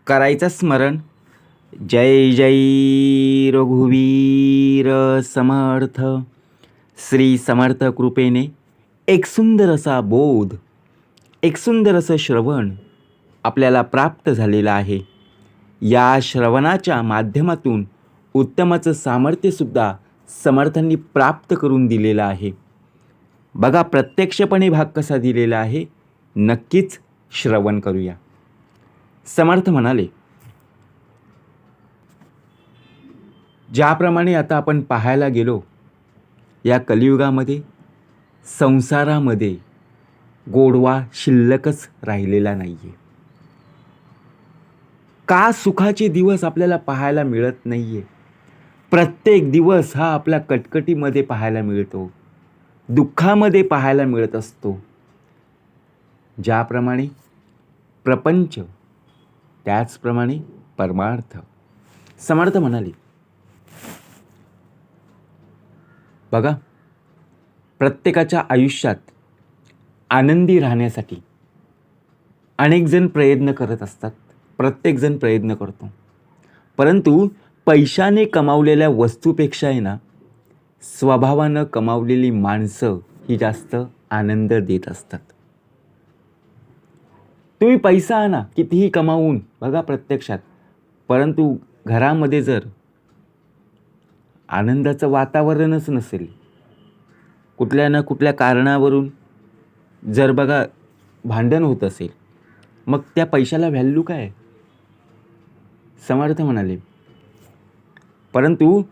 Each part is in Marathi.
करायचं स्मरण. जय जय रघुवीर समर्थ. श्री समर्थ कृपेने एक सुंदर असा बोध, एक सुंदर असं श्रवण आपल्याला प्राप्त झालेलं आहे. या श्रवणाच्या माध्यमातून उत्तमाचं सामर्थ्यसुद्धा समर्थांनी प्राप्त करून दिलेलं आहे. बघा, प्रत्यक्षपणे भाग कसा दिलेला आहे, नक्कीच श्रवण करूया. समर्थ म्हणाले, ज्याप्रमाणे आता आपण पाहायला गेलो, या कलियुगामध्ये संसारामध्ये गोडवा शिल्लकच राहिलेला नाही आहे. का सुखाचे दिवस आपल्याला पाहायला मिळत नाही आहे? प्रत्येक दिवस हा आपल्या कटकटीमध्ये पाहायला मिळतो, दुःखामध्ये पाहायला मिळत असतो. ज्याप्रमाणे प्रपंच त्याचप्रमाणे परमार्थ. समर्थ म्हणाले, बघा, प्रत्येकाच्या आयुष्यात आनंदी राहण्यासाठी अनेक जण प्रयत्न करत असतात, प्रत्येकजण प्रयत्न करतो. परंतु पैशाने कमावलेल्या वस्तूपेक्षा आहे ना, स्वभावानं कमावलेली माणसं ही जास्त आनंद देत असतात. तुम्ही पैसा आणा कितीही कमावून बघा प्रत्यक्षात, परंतु घरामध्ये जर आनंदाचं वातावरणच नसेल, कुठल्या ना कुठल्या कारणावरून जर बघा भांडण होत असेल, मग त्या पैशाला व्हॅल्यू काय? समर्थ म्हणाले, परंतु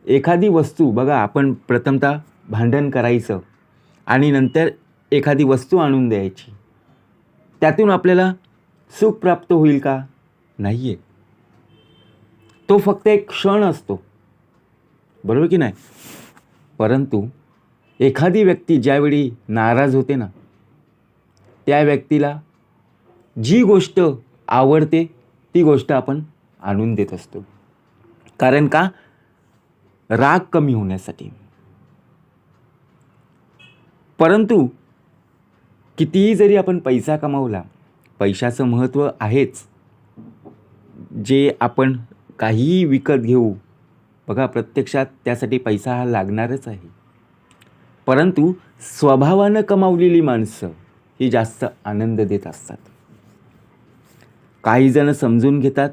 एखादी वस्तू बघा, आपण प्रथमतः भांडण करायचं आणि नंतर एखादी वस्तू आणून द्यायची, त्यातून आपल्याला सुख प्राप्त होईल का? नाही आहे. तो फक्त एक क्षण असतो, बरोबर की नाही? परंतु एखादी व्यक्ती ज्यावेळी नाराज होते ना, त्या व्यक्तीला जी गोष्ट आवडते ती गोष्ट आपण आणून देत असतो. कारण का? राग कमी होण्यासाठी. परंतु कितीही जरी आपण पैसा कमावला, पैशाचं महत्त्व आहेच. जे आपण काहीही विकत घेऊ, बघा प्रत्यक्षात त्यासाठी पैसा हा लागणारच आहे. परंतु स्वभावानं कमावलेली माणसं ही जास्त आनंद देत असतात. काही जण समजून घेतात,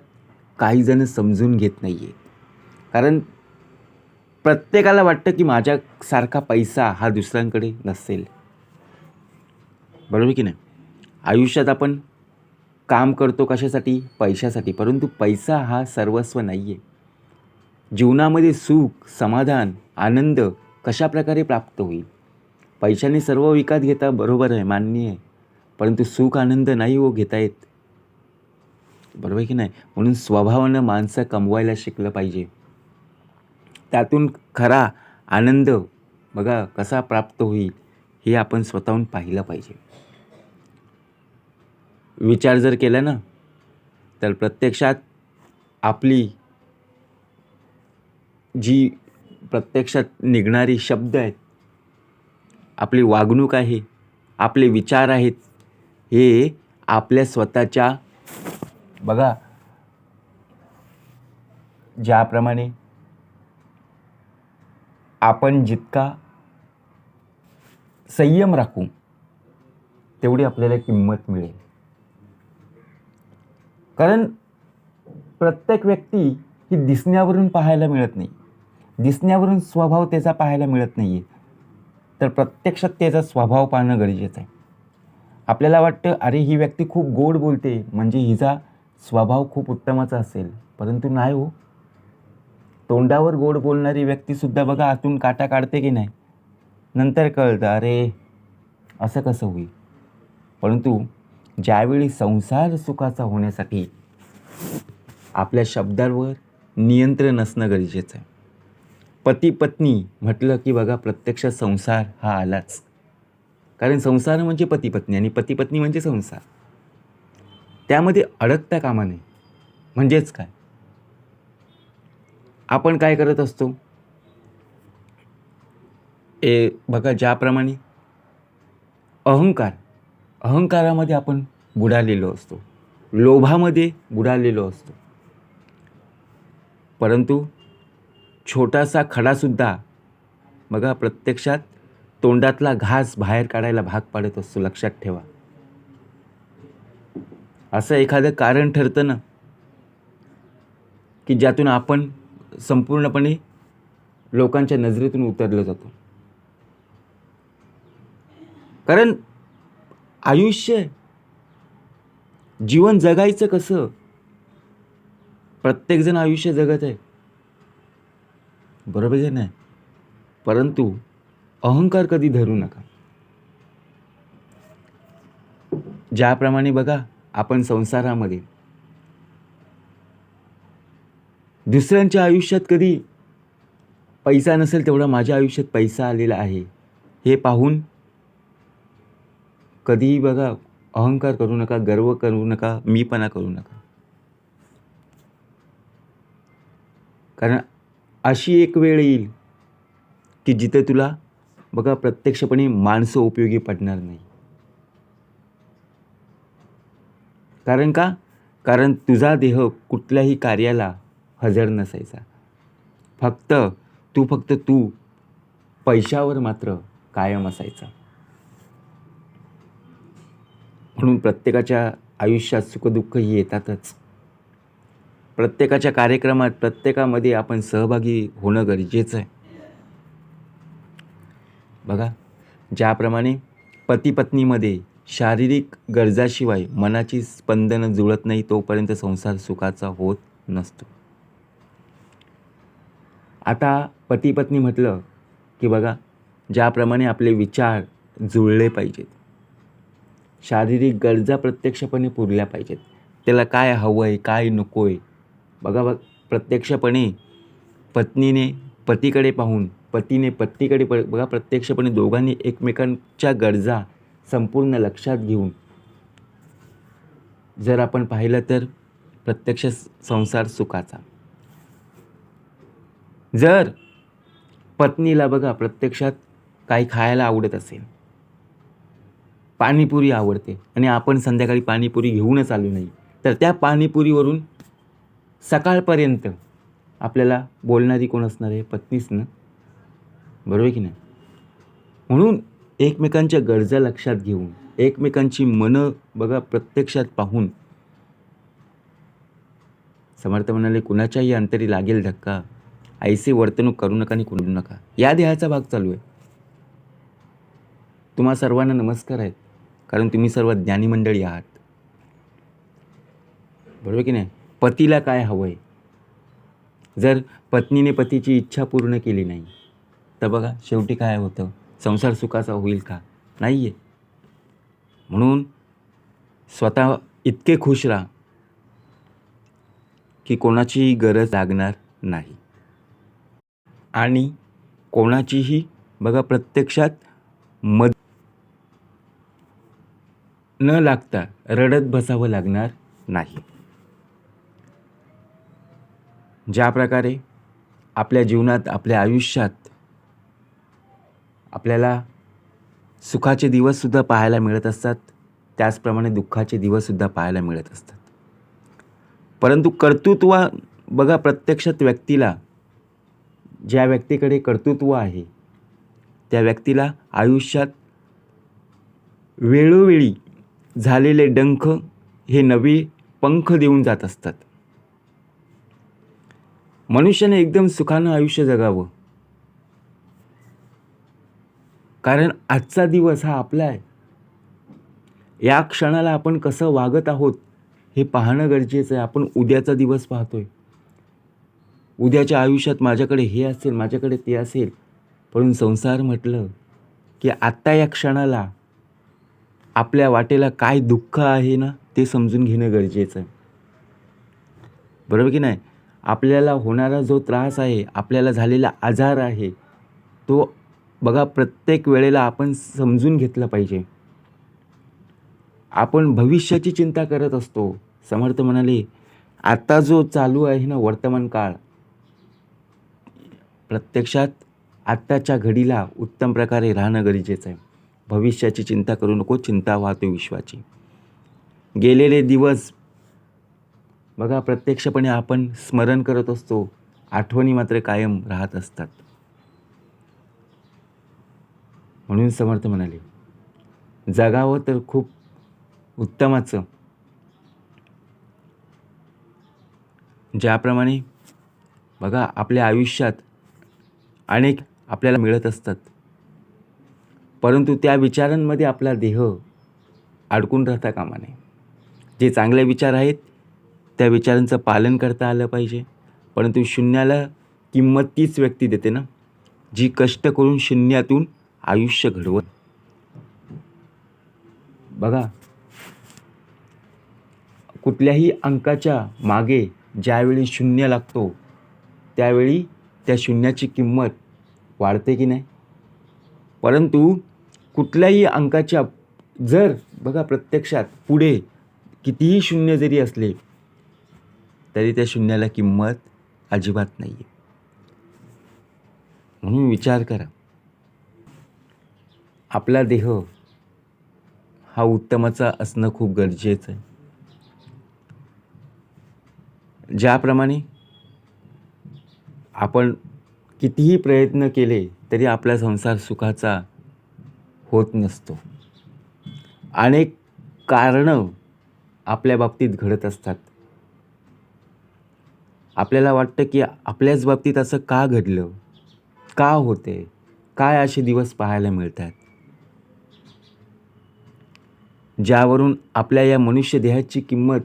काही जण समजून घेत नाही आहेत. कारण प्रत्येकाला वाटतं की माझ्यासारखा पैसा हा दुसऱ्यांकडे नसेल, बरोबर की नाही? आयुष्यात आपण काम करतो कशासाठी? पैशासाठी. परंतु पैसा हा सर्वस्व नाही आहे. जीवनामध्ये सुख, समाधान, आनंद कशा प्रकारे प्राप्त होईल? पैशाने सर्व विकत घेता, बरोबर आहे, मान्य आहे. परंतु सुख आनंद नाही हो घेता येत, बरोबर की नाही? म्हणून स्वभावानं माणसं कमवायला शिकलं पाहिजे. त्यातून खरा आनंद बघा कसा प्राप्त होईल हे आपण स्वतःहून पाहिलं पाहिजे. विचार जर केला ना, तर प्रत्यक्षात आपली जी प्रत्यक्षात निघणारी शब्द आहेत, आपली वागणूक आहे, आपले विचार आहेत, हे आपल्या स्वतःच्या बघा ज्याप्रमाणे आपण जितका संयम राखू तेवढी आपल्याला किंमत मिळेल. कारण प्रत्येक व्यक्ती ही दिसण्यावरून पाहायला मिळत नाही, दिसण्यावरून स्वभाव त्याचा पाहायला मिळत नाही आहे. तर प्रत्यक्षात त्याचा स्वभाव पाहणं गरजेचं आहे. आपल्याला वाटतं अरे ही व्यक्ती खूप गोड बोलते म्हणजे हिचा स्वभाव खूप उत्तमाचा असेल, परंतु नाही हो. तोंडावर गोड बोलणारी व्यक्तीसुद्धा बघा आतून काटा काढते की नाही? नंतर कळतं अरे असं कसं होईल. परंतु ज्यावेळी संसार सुखाचा होण्यासाठी आपल्या शब्दांवर नियंत्रण असणं गरजेचं आहे. पती पत्नी म्हटलं की बघा प्रत्यक्ष संसार हा आलाच. कारण संसार म्हणजे पती पत्नी आणि पती पत्नी म्हणजे संसार. त्यामध्ये अडकता कामा नये. म्हणजेच काय? आपण काय करत असतो? बघा ज्याप्रमाणे अहंकारामध्ये आपण बुडालेलो असतो. लोभामध्ये बुडालेलो असतो. परंतु छोटासा खडासुद्धा बघा प्रत्यक्षात तोंडातला घास बाहेर काढायला भाग पाडत असतो. लक्षात ठेवा. असं एखादं कारण ठरतं ना की ज्यातून आपण संपूर्णपणे लोकांच्या नजरेतून उतरलं जातो. कारण आयुष्य, जीवन जगायचं कसं? प्रत्येकजण आयुष्य जगत आहे, बरोबर आहे नाही? परंतु अहंकार कधी धरू नका. ज्याप्रमाणे बघा आपण संसारामध्ये दुसऱ्यांच्या आयुष्यात कधी पैसा नसेल तेवढा माझ्या आयुष्यात पैसा आलेला आहे हे पाहून कधीही बघा अहंकार करू नका, गर्व करू नका, मीपणा करू नका. कारण अशी एक वेळ येईल की जिथे तुला बघा प्रत्यक्षपणे माणसं उपयोगी पडणार नाही. कारण का? कारण तुझा देह कुठल्याही कार्याला हजर नसायचा. फक्त तू पैशावर मात्र कायम असायचा. म्हणून प्रत्येकाच्या आयुष्यात सुखदुःख ही येतातच. प्रत्येकाच्या कार्यक्रमात, प्रत्येकामध्ये आपण सहभागी होणं गरजेचं आहे. बघा ज्याप्रमाणे पती पत्नीमध्ये शारीरिक गरजाशिवाय मनाची स्पंदनं जुळत नाही तोपर्यंत संसार सुखाचा होत नसतो. आता पती पत्नी म्हटलं की बघा ज्याप्रमाणे आपले विचार जुळले पाहिजेत, शारीरिक गरजा प्रत्यक्षपणे पुरल्या पाहिजेत. त्याला काय हवं आहे, काय नको आहे, बघा प्रत्यक्षपणे पत्नीने पतीकडे पाहून, पतीने पत्नीकडे बघा प्रत्यक्षपणे दोघांनी एकमेकांच्या गरजा संपूर्ण लक्षात घेऊन जर आपण पाहिलं तर प्रत्यक्ष संसार सुखाचा. जर पत्नीला बघा प्रत्यक्षात काही खायला आवडत असेल, पाणीपुरी आवडते आणि आपण संध्याकाळी पाणीपुरी घेऊनच आलो नाही, तर त्या पाणीपुरीवरून सकाळपर्यंत आपल्याला बोलणारी कोण असणार आहे? पत्नीच ना, बरोबर की नाही? म्हणून एकमेकांच्या गरजा लक्षात घेऊन, एकमेकांची मनं बघा प्रत्यक्षात पाहून, समर्थ म्हणाले कुणाच्याही अंतरी लागेल धक्का, ऐसे वर्तणूक करू नका आणि कोंडू नका. या देहाचा भाग चालू आहे. तुम्हा सर्वांना नमस्कार आहेत, कारण तुम्ही सर्व ज्ञानी मंडळी आहात, बरोबर की नाही? पतीला काय हवं आहे? जर पत्नीने पतीची इच्छा पूर्ण केली नाही तर बघा शेवटी काय होतं? संसार सुखाचा होईल का? नाही आहे. म्हणून स्वतः इतके खुश राहा की कोणाचीही गरज लागणार नाही आणि कोणाचीही बघा प्रत्यक्षात न लागता रडत बसावं लागणार नाही. ज्या प्रकारे आपल्या जीवनात, आपल्या आयुष्यात आपल्याला सुखाचे दिवससुद्धा पाहायला मिळत असतात, त्याचप्रमाणे दुःखाचे दिवससुद्धा पाहायला मिळत असतात. परंतु कर्तृत्व बघा प्रत्यक्षात व्यक्तीला, ज्या व्यक्तीकडे कर्तृत्व आहे त्या व्यक्तीला आयुष्यात वेळोवेळी झालेले डंख हे नवे पंख देऊन जात असतात. मनुष्याने एकदम सुखानं आयुष्य जगावं, कारण आजचा दिवस हा आपला आहे. या क्षणाला आपण कसं वागत आहोत हे पाहणं गरजेचं आहे. आपण उद्याचा दिवस पाहतोय, उद्याच्या आयुष्यात माझ्याकडे हे असेल, माझ्याकडे ते असेल, परंतु संसार म्हटलं की आत्ता या क्षणाला आपल्या वाटेला काय दुःख आहे ना ते समजून घेणं गरजेचं आहे, बरोबर की नाही? आपल्याला होणारा जो त्रास आहे, आपल्याला झालेला आजार आहे, तो बघा प्रत्येक वेळेला आपण समजून घेतलं पाहिजे. आपण भविष्याची चिंता करत असतो. समर्थ म्हणाले आता जो चालू आहे ना वर्तमान काळ, प्रत्यक्षात आत्ताच्या घडीला उत्तम प्रकारे राहणं गरजेचं आहे. भविष्याची चिंता करू नको, चिंता वाहतो विश्वाची. गेलेले दिवस बघा, प्रत्यक्षपणे आपण स्मरण करत असतो, आठवणी मात्र कायम राहत असतात. म्हणून समर्थ म्हणाले, जगावं तर खूप उत्तमाचं. ज्याप्रमाणे बघा, आपल्या आयुष्यात अनेक आपल्याला मिळत असतात, परंतु त्या विचारांमध्ये आपला देह अडकून राहता कामा नये. जे चांगले विचार आहेत त्या विचारांचं पालन करता आलं पाहिजे. परंतु शून्याला किंमत तीच व्यक्ती देते ना, जी कष्ट करून शून्यातून आयुष्य घडवत. बघा, कुठल्याही अंकाच्या मागे ज्यावेळी शून्य लागतो त्यावेळी त्या शून्याची किंमत वाढते की नाही. परंतु कुठल्याही अंकाच्या जर बघा प्रत्यक्षात पुढे कितीही शून्य जरी असले तरी त्या शून्याला किंमत अजिबात नाही आहे. म्हणून विचार करा, आपला देह हा उत्तमाचा असणं खूप गरजेचं आहे. ज्याप्रमाणे आपण कितीही प्रयत्न केले तरी आपला संसार सुखाचा होत नसतो. अनेक कारणं आपल्या बाबतीत घडत असतात. आपल्याला वाटतं की आपल्याच बाबतीत असं का घडलं, का होते, काय असे दिवस पाहायला मिळतात, ज्यावरून आपल्या या मनुष्य देहाची किंमत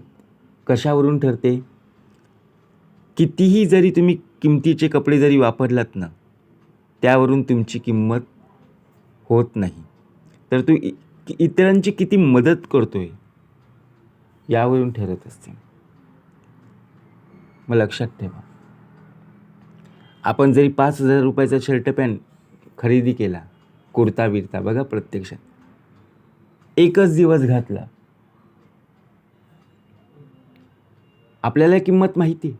कशावरून ठरते. कितीही जरी तुम्ही किमतीचे कपडे जरी वापरलात ना, त्यावरून तुमची किंमत होत नाही. तर तू इतरांची किती मदत करतोय यावरून ठरत असते. मग लक्षात ठेवा, आपण जरी 5,000 रुपयाचा शर्ट पॅन्ट खरेदी केला, कुर्ता बिरता, बघा प्रत्यक्षात एकच दिवस घातला, आपल्याला किंमत माहिती.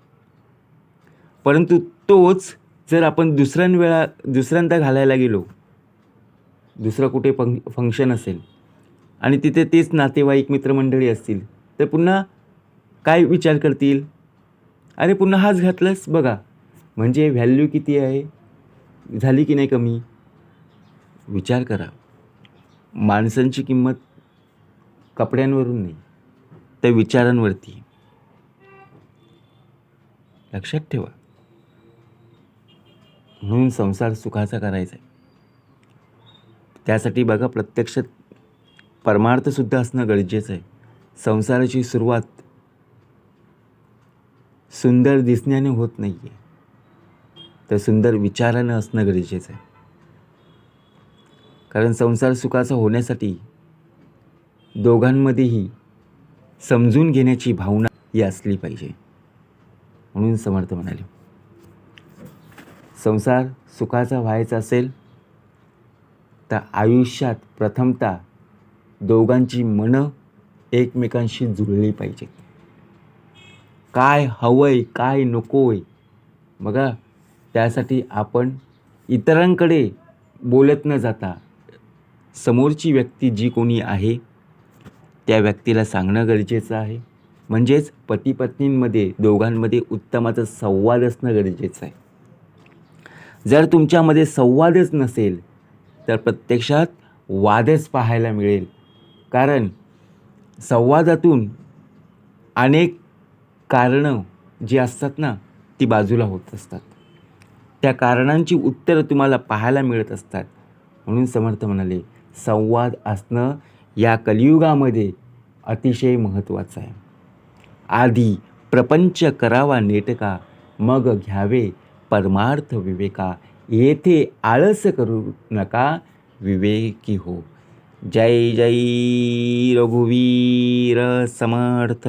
परंतु तोच जर आपण दुसऱ्यांदा घालायला गेलो, दुसरं कुठे फंक्शन असेल आणि तिथे तेच नातेवाईक मित्रमंडळी असतील, तर पुन्हा काय विचार करतील, अरे पुन्हा हाच घातलास. बघा, म्हणजे व्हॅल्यू किती आहे, झाली की नाही कमी. विचार करा, माणसांची किंमत कपड्यांवरून नाही तर विचारांवरती. लक्षात ठेवा. म्हणून संसार सुखाचा करायचा आहे. त्यासाठी बघा, प्रत्यक्षात परमार्थसुद्धा असणं गरजेचं आहे. संसाराची सुरुवात सुंदर दिसण्याने होत नाही आहे, तर सुंदर विचारानं असणं गरजेचं आहे. कारण संसार सुखाचा होण्यासाठी दोघांमध्येही समजून घेण्याची भावना ही असली पाहिजे. म्हणून समर्थ म्हणाले, संसार सुखाचा व्हायचा असेल तर आयुष्यात प्रथमतः दोघांची मनं एकमेकांशी जुळली पाहिजेत. काय हवंय, काय नकोय, बघा त्यासाठी आपण इतरांकडे बोलत न जाता समोरची व्यक्ती जी कोणी आहे त्या व्यक्तीला सांगणं गरजेचं आहे. म्हणजेच पती पत्नींमध्ये दोघांमध्ये उत्तमाचा संवाद असणं गरजेचं आहे. जर तुमच्यामध्ये संवादच नसेल तर प्रत्यक्षात वादच पाहायला मिळेल. कारण संवादातून अनेक कारणं जी असतात ना, ती बाजूला होत असतात. त्या कारणांची उत्तरं तुम्हाला पाहायला मिळत असतात. म्हणून समर्थ म्हणाले, संवाद असणं या कलियुगामध्ये अतिशय महत्त्वाचं आहे. आधी प्रपंच करावा नेटका, मग घ्यावे परमार्थ विवेका. येथे आळस करू नका, विवेकी हो. जय जय रघुवीर समर्थ.